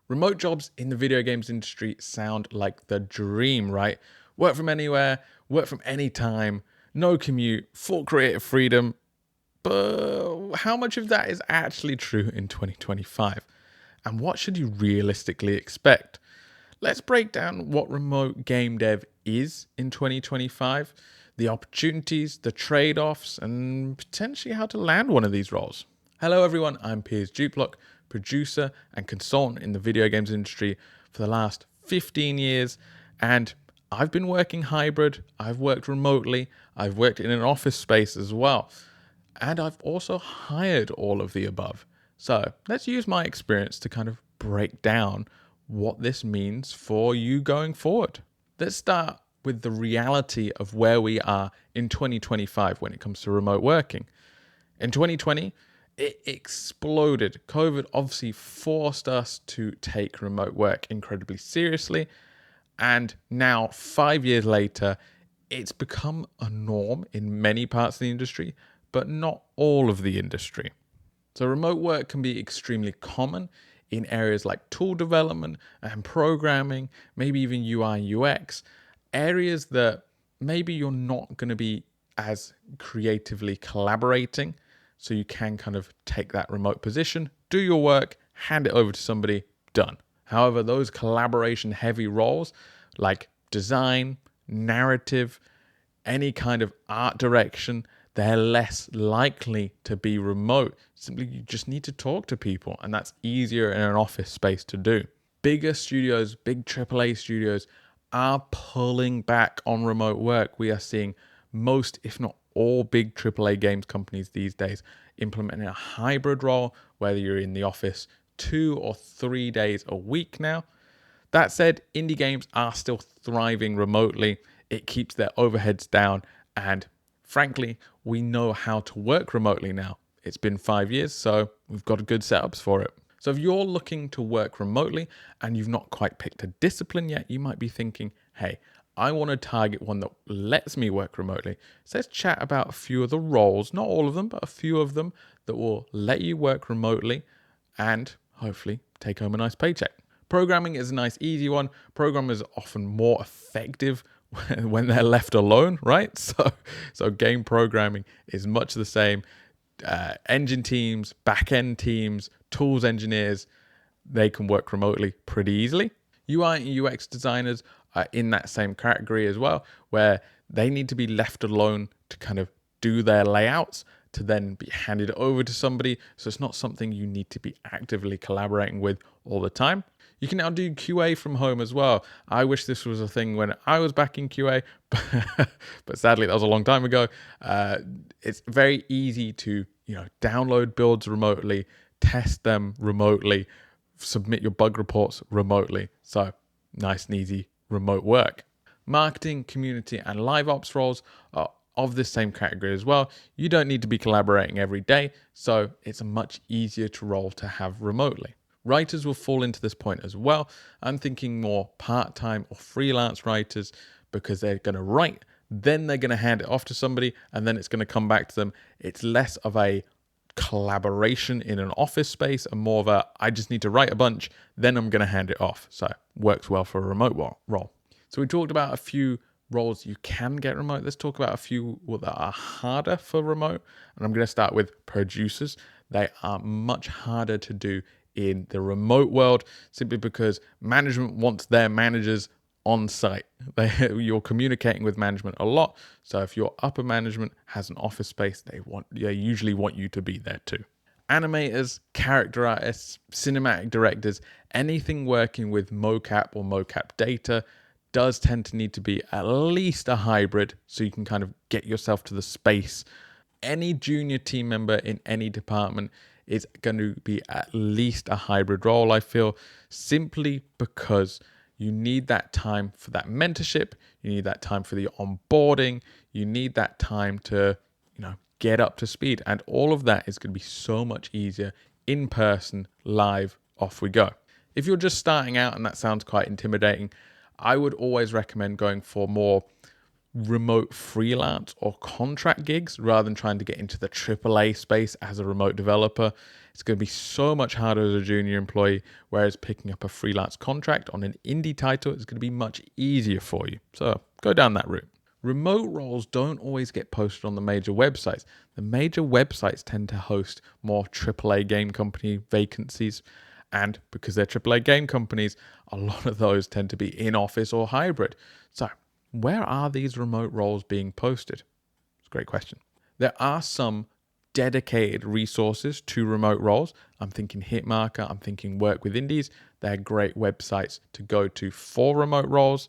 Remote jobs in the video games industry sound like the dream, right? Work from anywhere, work from any time, no commute, full creative freedom. But how much of that is actually true in 2025? And what should you realistically expect? Let's break down what remote game dev is in 2025, the opportunities, the trade-offs, and potentially how to land one of these roles. Hello everyone, I'm Piers Duplock, producer and consultant in the video games industry for the last 15 years, and I've been working hybrid, I've worked remotely, I've worked in an office space as well, and I've also hired all of the above. So let's use my experience to kind of break down what this means for you going forward. Let's start with the reality of where we are in 2025 when it comes to remote working. In 2020, it exploded. COVID obviously forced us to take remote work incredibly seriously. And now, 5 years later, it's become a norm in many parts of the industry, but not all of the industry. So remote work can be extremely common in areas like tool development and programming, maybe even UI UX, areas that maybe you're not going to be as creatively collaborating. So you can kind of take that remote position, do your work, hand it over to somebody, done. However, those collaboration heavy roles like design, narrative, any kind of art direction, they're less likely to be remote. Simply, you just need to talk to people, and that's easier in an office space to do. Bigger studios, big AAA studios are pulling back on remote work. We are seeing most, if not all, big AAA games companies these days implementing a hybrid role, whether you're in the office 2 or 3 days a week now. That said, indie games are still thriving remotely. It keeps their overheads down, and frankly, we know how to work remotely now. It's been 5 years, so we've got good setups for it. So if you're looking to work remotely and you've not quite picked a discipline yet, you might be thinking, hey, I want to target one that lets me work remotely. So let's chat about a few of the roles, not all of them, but a few of them that will let you work remotely and hopefully take home a nice paycheck. Programming is a nice, easy one. Programmers are often more effective when they're left alone, right? So game programming is much the same. Engine teams, back-end teams, tools engineers, they can work remotely pretty easily. UI and UX designers are in that same category as well, where they need to be left alone to kind of do their layouts, to then be handed over to somebody. So it's not something you need to be actively collaborating with all the time. You can now do QA from home as well. I wish this was a thing when I was back in QA, but sadly that was a long time ago. It's very easy to download builds remotely, test them remotely, submit your bug reports remotely. So nice and easy remote work. Marketing, community, and live ops roles are of this same category as well. You don't need to be collaborating every day, so it's a much easier role to have remotely. Writers will fall into this point as well. I'm thinking more part-time or freelance writers because they're going to write, then they're going to hand it off to somebody, and then it's going to come back to them. It's less of a collaboration in an office space and more of a, I just need to write a bunch, then I'm going to hand it off. So works well for a remote role. So we talked about a few roles you can get remote. Let's talk about a few that are harder for remote. And I'm going to start with producers. They are much harder to do in the remote world simply because management wants their managers on site. You're communicating with management a lot. So if your upper management has an office space, they usually want you to be there too. Animators, character artists, cinematic directors, anything working with mocap or mocap data does tend to need to be at least a hybrid so you can kind of get yourself to the space. Any junior team member in any department is going to be at least a hybrid role, I feel, simply because you need that time for that mentorship, you need that time for the onboarding, you need that time to, get up to speed. And all of that is going to be so much easier in person, live, off we go. If you're just starting out and that sounds quite intimidating, I would always recommend going for more remote freelance or contract gigs rather than trying to get into the AAA space as a remote developer. It's going to be so much harder as a junior employee, whereas picking up a freelance contract on an indie title is going to be much easier for you. So go down that route. Remote roles don't always get posted on the major websites. The major websites tend to host more AAA game company vacancies. And because they're AAA game companies, a lot of those tend to be in office or hybrid. So where are these remote roles being posted? It's a great question. There are some dedicated resources to remote roles. I'm thinking Hitmarker, I'm thinking Work with Indies. They're great websites to go to for remote roles.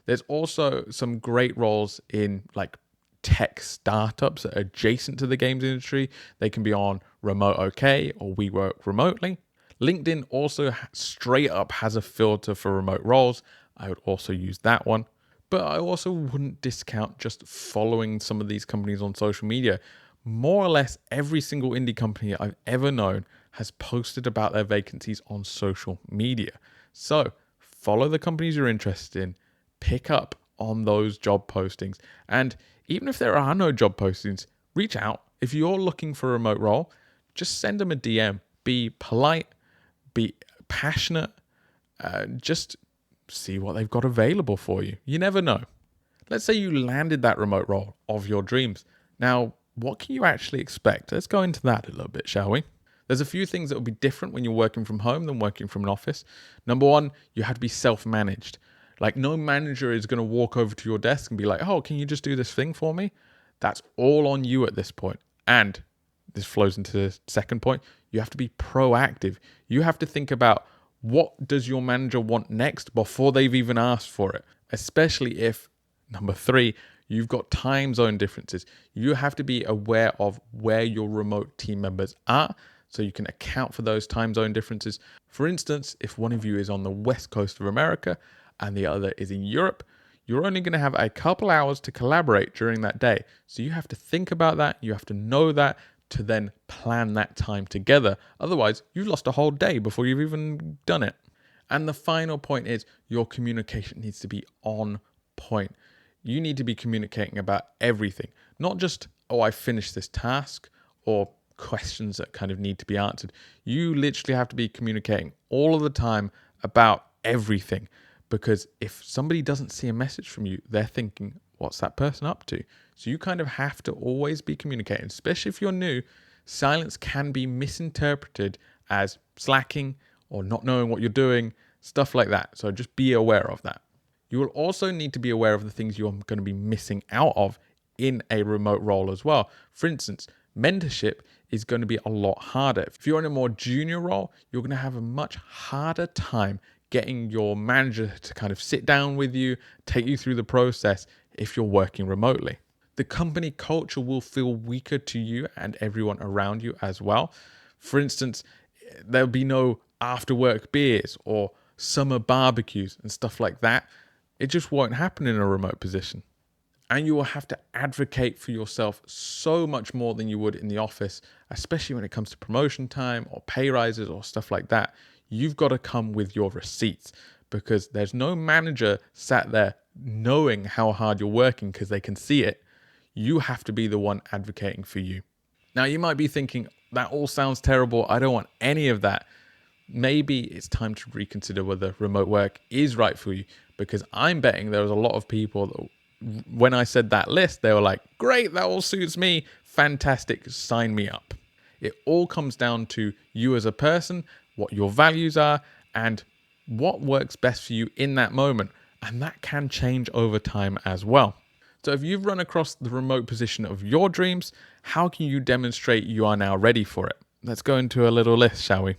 There's also some great roles in like tech startups that are adjacent to the games industry. They can be on Remote OK or We Work Remotely. LinkedIn also straight up has a filter for remote roles. I would also use that one. But I also wouldn't discount just following some of these companies on social media. More or less every single indie company I've ever known has posted about their vacancies on social media. So follow the companies you're interested in, pick up on those job postings. And even if there are no job postings, reach out. If you're looking for a remote role, just send them a DM. Be polite, be passionate, just see what they've got available for you. You never know. Let's say you landed that remote role of your dreams. Now, what can you actually expect? Let's go into that a little bit, shall we? There's a few things that will be different when you're working from home than working from an office. Number one, you have to be self-managed. Like no manager is going to walk over to your desk and be like, oh, can you just do this thing for me? That's all on you at this point. And this flows into the second point. You have to be proactive. You have to think about what does your manager want next before they've even asked for it, especially if, number three, you've got time zone differences. You have to be aware of where your remote team members are so you can account for those time zone differences. For instance, if one of you is on the west coast of America and the other is in Europe, you're only going to have a couple hours to collaborate during that day. So you have to think about that. You have to know that to then plan that time together. Otherwise, you've lost a whole day before you've even done it. And the final point is your communication needs to be on point. You need to be communicating about everything, not just, oh, I finished this task or questions that kind of need to be answered. You literally have to be communicating all of the time about everything, because if somebody doesn't see a message from you, they're thinking, what's that person up to? So you kind of have to always be communicating, especially if you're new. Silence can be misinterpreted as slacking or not knowing what you're doing, stuff like that. So just be aware of that. You will also need to be aware of the things you're going to be missing out of in a remote role as well. For instance, mentorship is going to be a lot harder. If you're in a more junior role, you're going to have a much harder time getting your manager to kind of sit down with you, take you through the process if you're working remotely. The company culture will feel weaker to you and everyone around you as well. For instance, there'll be no after work beers or summer barbecues and stuff like that. It just won't happen in a remote position. And you will have to advocate for yourself so much more than you would in the office, especially when it comes to promotion time or pay rises or stuff like that. You've got to come with your receipts, because there's no manager sat there knowing how hard you're working because they can see it. You have to be the one advocating for you. Now, you might be thinking, that all sounds terrible. I don't want any of that. Maybe it's time to reconsider whether remote work is right for you, because I'm betting there was a lot of people that, when I said that list, they were like, great, that all suits me. Fantastic, sign me up. It all comes down to you as a person, what your values are, and what works best for you in that moment. And that can change over time as well. So if you've run across the remote position of your dreams, how can you demonstrate you are now ready for it? Let's go into a little list, shall we?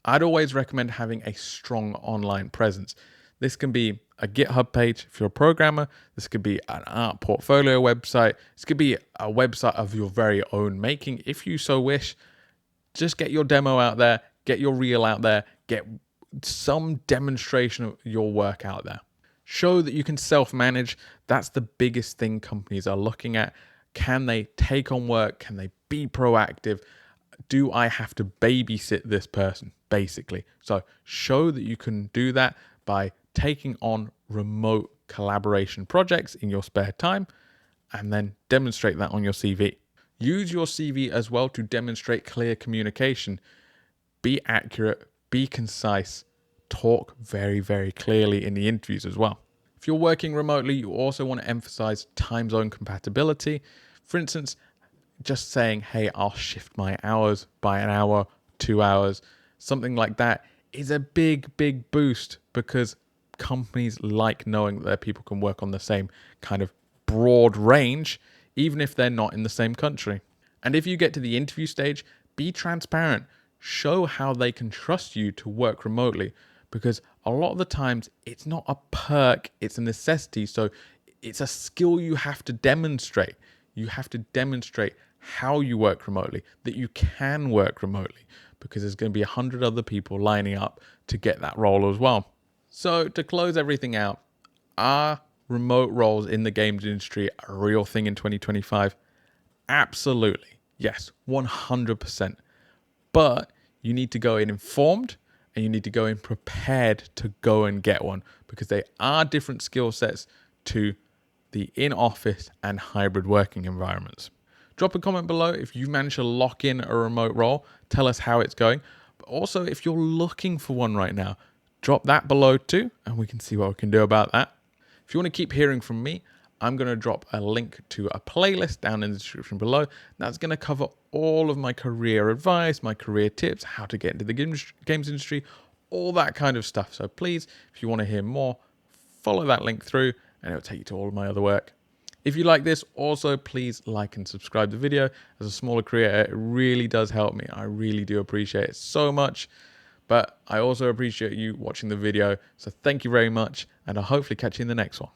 I'd always recommend having a strong online presence. This can be a GitHub page if you're a programmer. This could be an art portfolio website. This could be a website of your very own making, if you so wish. Just get your demo out there, get your reel out there, get some demonstration of your work out there. Show that you can self-manage. That's the biggest thing companies are looking at. Can they take on work? Can they be proactive? Do I have to babysit this person, basically? So show that you can do that by taking on remote collaboration projects in your spare time, and then demonstrate that on your CV. Use your CV as well to demonstrate clear communication. be accurate, be concise, talk very, very clearly in the interviews as well. If you're working remotely, you also want to emphasize time zone compatibility. For instance, just saying, hey, I'll shift my hours by an hour, 2 hours, something like that is a big, big boost because companies like knowing that their people can work on the same kind of broad range, even if they're not in the same country. And if you get to the interview stage, be transparent. Show how they can trust you to work remotely because a lot of the times it's not a perk, it's a necessity. So it's a skill you have to demonstrate. You have to demonstrate how you work remotely, that you can work remotely because there's going to be 100 other people lining up to get that role as well. So to close everything out, are remote roles in the games industry a real thing in 2025? Absolutely. Yes, 100%. But you need to go in informed and you need to go in prepared to go and get one because they are different skill sets to the in-office and hybrid working environments. Drop a comment below if you've managed to lock in a remote role. Tell us how it's going. But also, if you're looking for one right now, drop that below too, and we can see what we can do about that. If you want to keep hearing from me, I'm going to drop a link to a playlist down in the description below. That's going to cover all of my career advice, my career tips, how to get into the games industry, all that kind of stuff. So please, if you want to hear more, follow that link through and it'll take you to all of my other work. If you like this, also please like and subscribe the video. As a smaller creator, it really does help me. I really do appreciate it so much. But I also appreciate you watching the video. So thank you very much, and I'll hopefully catch you in the next one.